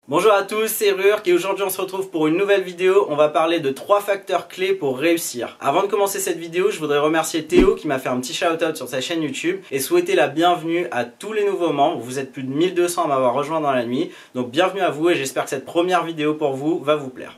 Bonjour à tous, c'est Rurk et aujourd'hui on se retrouve pour une nouvelle vidéo. On va parler de 3 facteurs clés pour réussir. Avant de commencer cette vidéo, je voudrais remercier Théo qui m'a fait un petit shout-out sur sa chaîne YouTube et souhaiter la bienvenue à tous les nouveaux membres. Vous êtes plus de 1200 à m'avoir rejoint dans la nuit, donc bienvenue à vous et j'espère que cette première vidéo pour vous va vous plaire.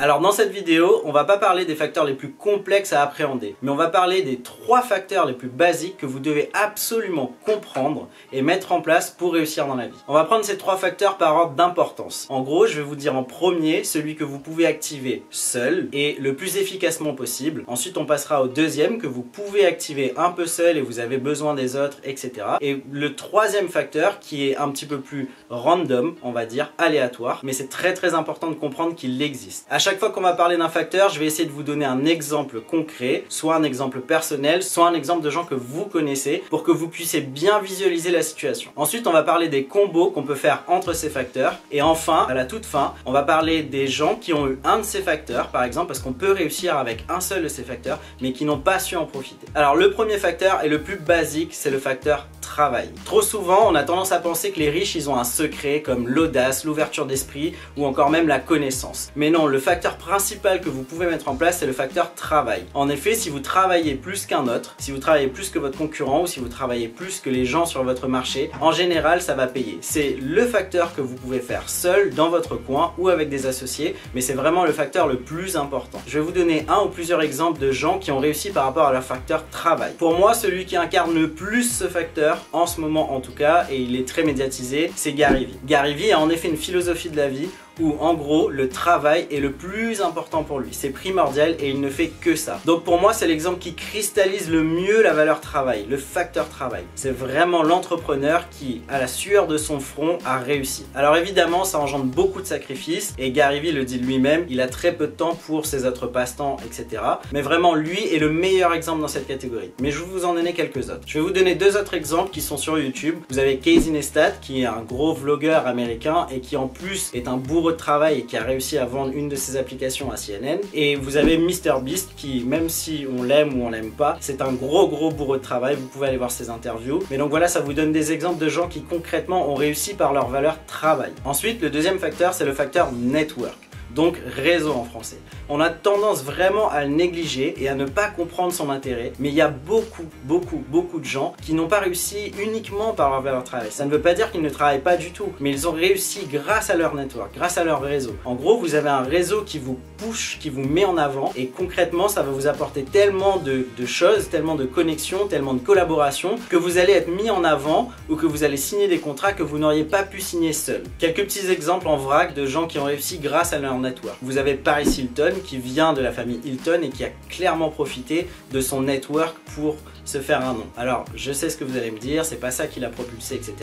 Alors dans cette vidéo, on va pas parler des facteurs les plus complexes à appréhender, mais on va parler des 3 facteurs les plus basiques que vous devez absolument comprendre et mettre en place pour réussir dans la vie. On va prendre ces 3 facteurs par ordre d'importance. En gros, je vais vous dire en premier celui que vous pouvez activer seul et le plus efficacement possible. Ensuite, on passera au deuxième que vous pouvez activer un peu seul et vous avez besoin des autres, etc. Et le troisième facteur qui est un petit peu plus random, on va dire, aléatoire, mais c'est très important de comprendre qu'il existe. À chaque fois qu'on va parler d'un facteur, je vais essayer de vous donner un exemple concret, soit un exemple personnel, soit un exemple de gens que vous connaissez, pour que vous puissiez bien visualiser la situation. Ensuite, on va parler des combos qu'on peut faire entre ces facteurs. Et enfin, à la toute fin, on va parler des gens qui ont eu un de ces facteurs, par exemple, parce qu'on peut réussir avec un seul de ces facteurs, mais qui n'ont pas su en profiter. Alors, le premier facteur et le plus basique, c'est le facteur travail. Trop souvent, on a tendance à penser que les riches, ils ont un secret comme l'audace, l'ouverture d'esprit ou encore même la connaissance. Mais non, le facteur principal que vous pouvez mettre en place, c'est le facteur travail. En effet, si vous travaillez plus qu'un autre, si vous travaillez plus que votre concurrent ou si vous travaillez plus que les gens sur votre marché, en général, ça va payer. C'est le facteur que vous pouvez faire seul dans votre coin ou avec des associés, mais c'est vraiment le facteur le plus important. Je vais vous donner un ou plusieurs exemples de gens qui ont réussi par rapport à leur facteur travail. Pour moi, celui qui incarne le plus ce facteur, en ce moment en tout cas, et il est très médiatisé, c'est Gary Vee. Gary Vee a en effet une philosophie de la vie où en gros le travail est le plus important pour lui, c'est primordial et il ne fait que ça. Donc pour moi c'est l'exemple qui cristallise le mieux la valeur travail, le facteur travail. C'est vraiment l'entrepreneur qui, à la sueur de son front, a réussi. Alors évidemment ça engendre beaucoup de sacrifices et Gary Vee le dit lui-même, il a très peu de temps pour ses autres passe-temps, etc. Mais vraiment lui est le meilleur exemple dans cette catégorie. Mais je vais vous en donner quelques autres. Je vais vous donner 2 autres exemples qui sont sur YouTube. Vous avez Casey Neistat qui est un gros vlogueur américain et qui en plus est un bourreau de travail et qui a réussi à vendre une de ses applications à CNN. Et vous avez MrBeast qui, même si on l'aime ou on l'aime pas, c'est un gros bourreau de travail. Vous pouvez aller voir ses interviews. Mais donc voilà, ça vous donne des exemples de gens qui concrètement ont réussi par leur valeur travail. Ensuite, le deuxième facteur, c'est le facteur network. Donc réseau en français. On a tendance vraiment à le négliger et à ne pas comprendre son intérêt, mais il y a beaucoup de gens qui n'ont pas réussi uniquement par leur travail. Ça ne veut pas dire qu'ils ne travaillent pas du tout, mais ils ont réussi grâce à leur network, grâce à leur réseau. En gros, vous avez un réseau qui vous push, qui vous met en avant et concrètement, ça va vous apporter tellement de choses, tellement de connexions, tellement de collaborations que vous allez être mis en avant ou que vous allez signer des contrats que vous n'auriez pas pu signer seul. Quelques petits exemples en vrac de gens qui ont réussi grâce à leur network. Vous avez Paris Hilton qui vient de la famille Hilton et qui a clairement profité de son network pour se faire un nom. Alors je sais ce que vous allez me dire, c'est pas ça qui l'a propulsé, etc.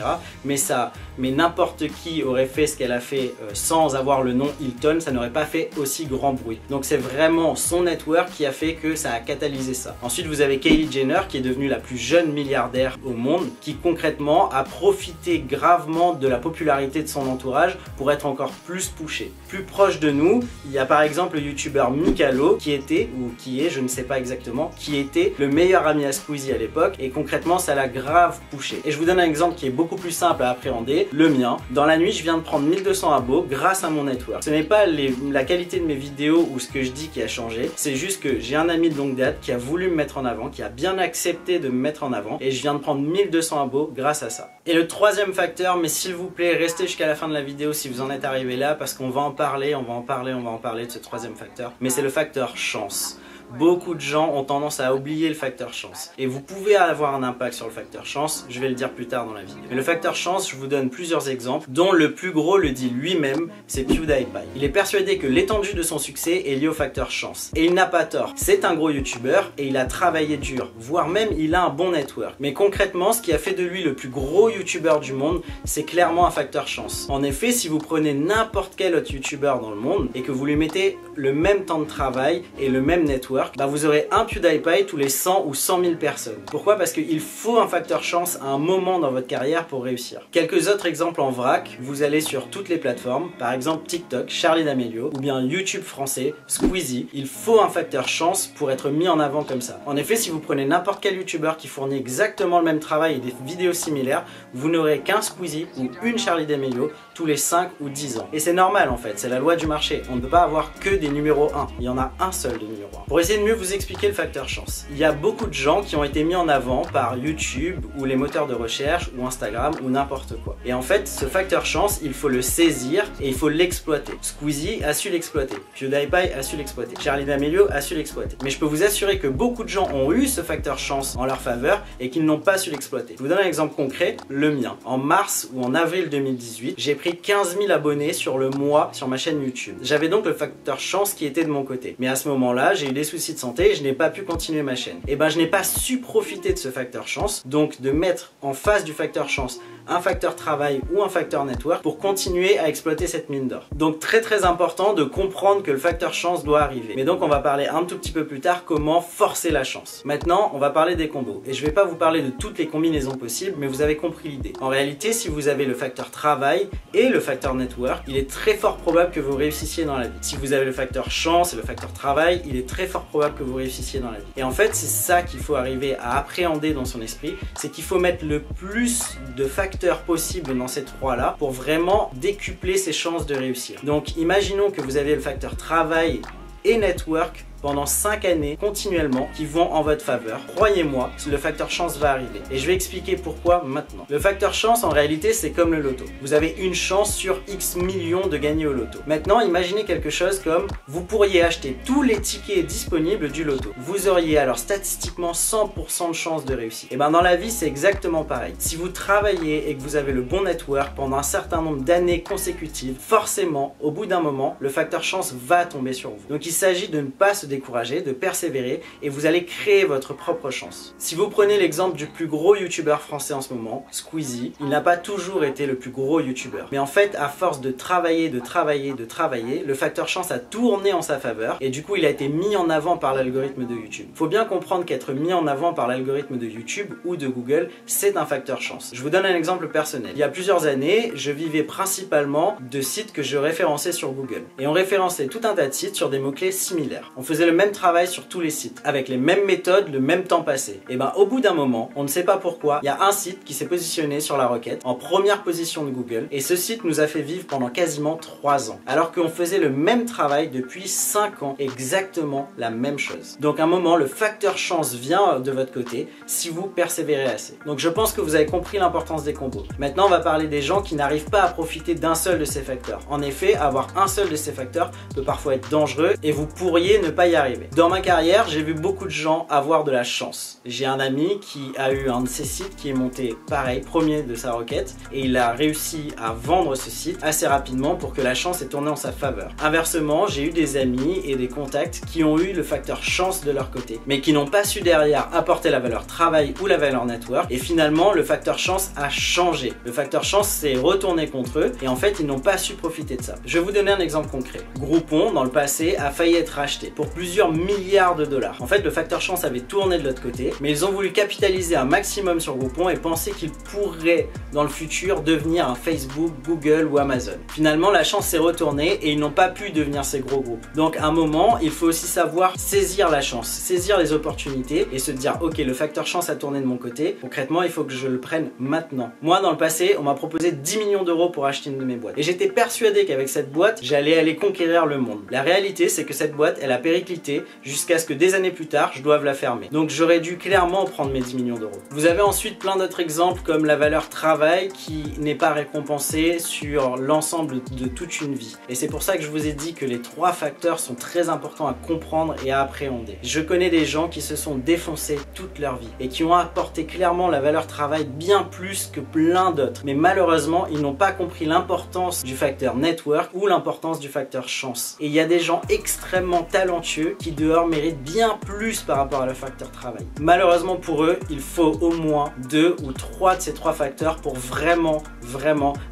Mais n'importe qui aurait fait ce qu'elle a fait sans avoir le nom Hilton, ça n'aurait pas fait aussi grand bruit. Donc c'est vraiment son network qui a fait que ça a catalysé ça. Ensuite vous avez Kylie Jenner qui est devenue la plus jeune milliardaire au monde, qui concrètement a profité gravement de la popularité de son entourage pour être encore plus pushée. Plus proche de nous, il y a par exemple le youtubeur Mikalo qui était, ou qui est, je ne sais pas exactement, qui était le meilleur ami à Squeezie à l'époque et concrètement ça l'a grave poussé. Et je vous donne un exemple qui est beaucoup plus simple à appréhender, le mien. Dans la nuit je viens de prendre 1200 abos grâce à mon network. Ce n'est pas la qualité de mes vidéos ou ce que je dis qui a changé, c'est juste que j'ai un ami de longue date qui a voulu me mettre en avant, qui a bien accepté de me mettre en avant et je viens de prendre 1200 abos grâce à ça. Et le troisième facteur, mais s'il vous plaît restez jusqu'à la fin de la vidéo si vous en êtes arrivé là parce qu'on va en parler de ce troisième facteur, mais c'est le facteur chance. Beaucoup de gens ont tendance à oublier le facteur chance. Et vous pouvez avoir un impact sur le facteur chance, je vais le dire plus tard dans la vidéo. Mais le facteur chance, je vous donne plusieurs exemples, dont le plus gros le dit lui-même, c'est PewDiePie. Il est persuadé que l'étendue de son succès est liée au facteur chance. Et il n'a pas tort. C'est un gros youtubeur et il a travaillé dur, voire même il a un bon network. Mais concrètement, ce qui a fait de lui le plus gros youtubeur du monde, c'est clairement un facteur chance. En effet, si vous prenez n'importe quel autre youtubeur dans le monde et que vous lui mettez le même temps de travail et le même network, network, vous aurez un PewDiePie tous les 100 ou 100 000 personnes. Pourquoi? Parce qu'il faut un facteur chance à un moment dans votre carrière pour réussir. Quelques autres exemples en vrac, vous allez sur toutes les plateformes, par exemple TikTok, Charli D'Amelio, ou bien YouTube français, Squeezie. Il faut un facteur chance pour être mis en avant comme ça. En effet, si vous prenez n'importe quel YouTuber qui fournit exactement le même travail et des vidéos similaires, vous n'aurez qu'un Squeezie ou une Charli D'Amelio tous les 5 ou 10 ans. Et c'est normal en fait, c'est la loi du marché. On ne peut pas avoir que des numéros 1. Il y en a un seul de numéro 1. Pour essayer de mieux vous expliquer le facteur chance, il y a beaucoup de gens qui ont été mis en avant par YouTube ou les moteurs de recherche ou Instagram ou n'importe quoi. Et en fait, ce facteur chance, il faut le saisir et il faut l'exploiter. Squeezie a su l'exploiter. PewDiePie a su l'exploiter. Charli D'Amelio a su l'exploiter. Mais je peux vous assurer que beaucoup de gens ont eu ce facteur chance en leur faveur et qu'ils n'ont pas su l'exploiter. Je vous donne un exemple concret, le mien. En mars ou en avril 2018, j'ai pris 15 000 abonnés sur le mois sur ma chaîne YouTube. J'avais donc le facteur chance qui était de mon côté. Mais à ce moment-là, j'ai eu des soucis de santé et je n'ai pas pu continuer ma chaîne. Et je n'ai pas su profiter de ce facteur chance, donc de mettre en face du facteur chance un facteur travail ou un facteur network pour continuer à exploiter cette mine d'or. Donc très important de comprendre que le facteur chance doit arriver. Mais donc on va parler un tout petit peu plus tard comment forcer la chance. Maintenant on va parler des combos et je vais pas vous parler de toutes les combinaisons possibles, mais vous avez compris l'idée. En réalité, si vous avez le facteur travail et le facteur network, il est très fort probable que vous réussissiez dans la vie. Si vous avez le facteur chance et le facteur travail, il est très fort probable que vous réussissiez dans la vie. Et en fait c'est ça qu'il faut arriver à appréhender dans son esprit, c'est qu'il faut mettre le plus de facteurs possible dans ces trois-là pour vraiment décupler ses chances de réussir. Donc imaginons que vous avez le facteur travail et network pendant 5 années continuellement qui vont en votre faveur. Croyez-moi, le facteur chance va arriver. Et je vais expliquer pourquoi maintenant. Le facteur chance en réalité c'est comme le loto. Vous avez une chance sur X millions de gagner au loto. Maintenant imaginez quelque chose comme vous pourriez acheter tous les tickets disponibles du loto. Vous auriez alors statistiquement 100% de chance de réussir. Et dans la vie c'est exactement pareil. Si vous travaillez et que vous avez le bon network pendant un certain nombre d'années consécutives, forcément au bout d'un moment le facteur chance va tomber sur vous. Donc il s'agit de ne pas se décourager, de persévérer et vous allez créer votre propre chance. Si vous prenez l'exemple du plus gros youtubeur français en ce moment, Squeezie, il n'a pas toujours été le plus gros youtubeur. Mais en fait, à force de travailler, le facteur chance a tourné en sa faveur et du coup, il a été mis en avant par l'algorithme de YouTube. Faut bien comprendre qu'être mis en avant par l'algorithme de YouTube ou de Google, c'est un facteur chance. Je vous donne un exemple personnel. Il y a plusieurs années, je vivais principalement de sites que je référençais sur Google. Et on référençait tout un tas de sites sur des mots-clés similaires. On faisait le même travail sur tous les sites, avec les mêmes méthodes, le même temps passé. Et au bout d'un moment, on ne sait pas pourquoi, il y a un site qui s'est positionné sur la requête en première position de Google et ce site nous a fait vivre pendant quasiment 3 ans. Alors qu'on faisait le même travail depuis 5 ans, exactement la même chose. Donc à un moment, le facteur chance vient de votre côté si vous persévérez assez. Donc je pense que vous avez compris l'importance des combos. Maintenant, on va parler des gens qui n'arrivent pas à profiter d'un seul de ces facteurs. En effet, avoir un seul de ces facteurs peut parfois être dangereux et vous pourriez ne pas y arriver. Dans ma carrière, j'ai vu beaucoup de gens avoir de la chance. J'ai un ami qui a eu un de ses sites qui est monté pareil, premier de sa requête, et il a réussi à vendre ce site assez rapidement pour que la chance ait tourné en sa faveur. Inversement, j'ai eu des amis et des contacts qui ont eu le facteur chance de leur côté, mais qui n'ont pas su derrière apporter la valeur travail ou la valeur network, et finalement le facteur chance a changé. Le facteur chance s'est retourné contre eux, et en fait ils n'ont pas su profiter de ça. Je vais vous donner un exemple concret. Groupon, dans le passé, a failli être racheté pour plusieurs milliards de dollars. En fait, le facteur chance avait tourné de l'autre côté, mais ils ont voulu capitaliser un maximum sur Groupon et penser qu'ils pourraient dans le futur devenir un Facebook, Google ou Amazon. Finalement, la chance s'est retournée et ils n'ont pas pu devenir ces gros groupes. Donc à un moment, il faut aussi savoir saisir la chance, saisir les opportunités et se dire ok, le facteur chance a tourné de mon côté, concrètement il faut que je le prenne maintenant. Moi dans le passé, on m'a proposé 10 millions d'euros pour acheter une de mes boîtes et j'étais persuadé qu'avec cette boîte, j'allais aller conquérir le monde. La réalité, c'est que cette boîte, elle a périclité jusqu'à ce que des années plus tard, je doive la fermer. Donc j'aurais dû clairement prendre mes 10 millions d'euros. Vous avez ensuite plein d'autres exemples comme la valeur travail qui n'est pas récompensée sur l'ensemble de toute une vie. Et c'est pour ça que je vous ai dit que les 3 facteurs sont très importants à comprendre et à appréhender. Je connais des gens qui se sont défoncés toute leur vie et qui ont apporté clairement la valeur travail bien plus que plein d'autres. Mais malheureusement, ils n'ont pas compris l'importance du facteur network ou l'importance du facteur chance. Et il y a des gens extrêmement talentueux ambitieux qui dehors méritent bien plus par rapport à leur facteur travail. Malheureusement pour eux, il faut au moins 2 ou 3 de ces 3 facteurs pour vraiment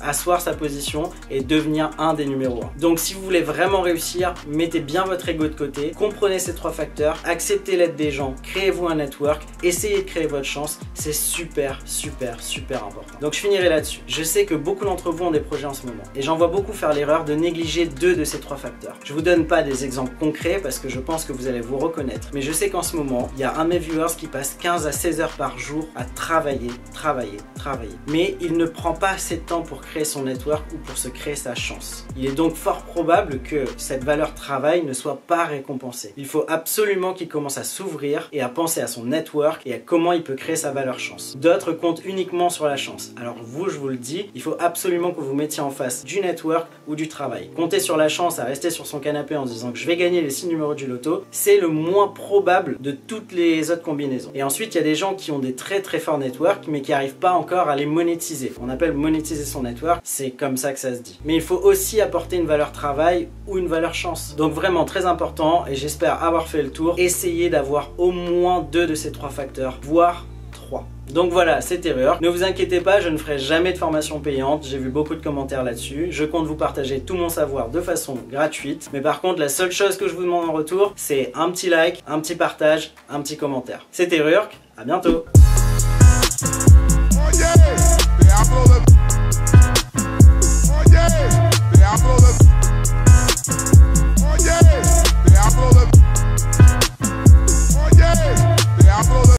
asseoir sa position et devenir un des numéros 1. Donc si vous voulez vraiment réussir, mettez bien votre ego de côté, comprenez ces 3 facteurs, acceptez l'aide des gens, créez-vous un network, essayez de créer votre chance, c'est super important. Donc je finirai là-dessus. Je sais que beaucoup d'entre vous ont des projets en ce moment et j'en vois beaucoup faire l'erreur de négliger 2 de ces 3 facteurs. Je vous donne pas des exemples concrets parce que je pense que vous allez vous reconnaître, mais je sais qu'en ce moment, il y a un de mes viewers qui passe 15 à 16 heures par jour à travailler. Mais il ne prend pas assez de temps pour créer son network ou pour se créer sa chance. Il est donc fort probable que cette valeur travail ne soit pas récompensée. Il faut absolument qu'il commence à s'ouvrir et à penser à son network et à comment il peut créer sa valeur chance. D'autres comptent uniquement sur la chance. Alors vous, je vous le dis, il faut absolument que vous mettiez en face du network ou du travail. Compter sur la chance à rester sur son canapé en se disant que je vais gagner les 6 numéros du loto, c'est le moins probable de toutes les autres combinaisons. Et ensuite, il y a des gens qui ont des très forts networks mais qui n'arrivent pas encore à les monétiser. On appelle monétiser son network, c'est comme ça que ça se dit. Mais il faut aussi apporter une valeur travail ou une valeur chance. Donc vraiment très important et j'espère avoir fait le tour. Essayez d'avoir au moins 2 de ces 3 facteurs, voire 3. Donc voilà, c'est erreur. Ne vous inquiétez pas, je ne ferai jamais de formation payante. J'ai vu beaucoup de commentaires là-dessus. Je compte vous partager tout mon savoir de façon gratuite. Mais par contre, la seule chose que je vous demande en retour, c'est un petit like, un petit partage, un petit commentaire. C'était Rurk, à bientôt.